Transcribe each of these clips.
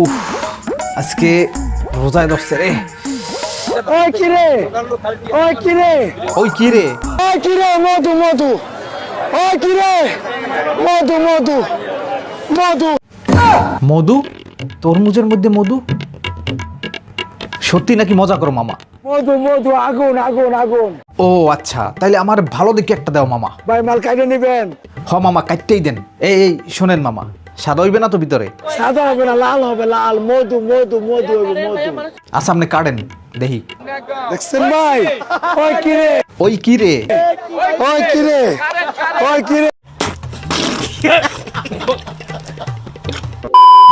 উফ, আজকে রোজায় ধরছে রে। ওই কিরে ওই কিরে ওই কি রে? ওই কিরে মধু মধু ওই কিরে মধু মধু মধু মধু? তরমুজের মধ্যে মধু? সত্যি নাকি মজা করো মামা? মধু মধু আগুন আগুন আগুন। ও আচ্ছা, তাইলে আমার ভালো দেখে একটা দাও মামা। ভাই মাল কাইটে নিবেন? হ মামা, কাটতেই দেন। এই শোনেন মামা, সাদা হইবে না তো ভিতরে? সাদা হবে না, লাল হবে, লাল। মধু মধু মধু হবে মধু। আচ্ছা, আপনি কাটেন দেখি। দেখছেন ভাই? ওই কিরে ওই কি রে? ওই কিরে ওই কিরে।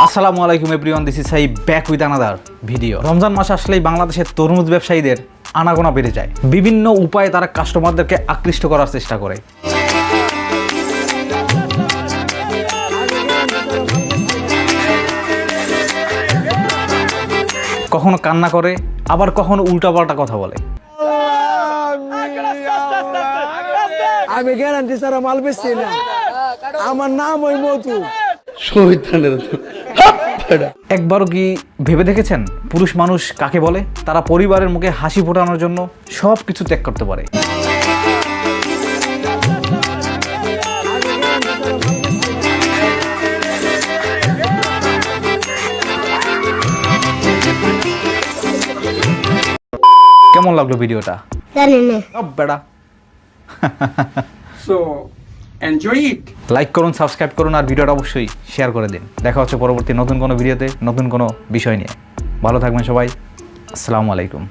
আসসালামু আলাইকুম everyone, this is Saib back with another video. Ramzan মাস আসলেই বাংলাদেশের তরমুজ ব্যবসায়ীদের আনাগোনা বেড়ে যায়। বিভিন্ন উপায়ে তারা কাস্টমারদেরকে আকৃষ্ট করার চেষ্টা করে। কখনো কান্না করে, আবার কখনো উল্টাপাল্টা কথা বলে। আমি গ্যারান্টি ছাড়া মাল বেচছি না। আমার নাম ওই মধু। একবারও কি ভেবে দেখেছেন পুরুষ মানুষ কাকে বলে? তারা পরিবারের মুখে হাসি ফোটানোর জন্য সব কিছু ত্যাগ করতে পারে। কেমন লাগলো ভিডিওটা? জানি না। বেড়া So, enjoy it. লাইক করুন, সাবস্ক্রাইব করুন, আর ভিডিওটা অবশ্যই শেয়ার করে দিন। দেখা হচ্ছে পরবর্তী নতুন কোনো ভিডিওতে নতুন কোনো বিষয় নিয়ে। ভালো থাকবেন সবাই। আসসালামু আলাইকুম।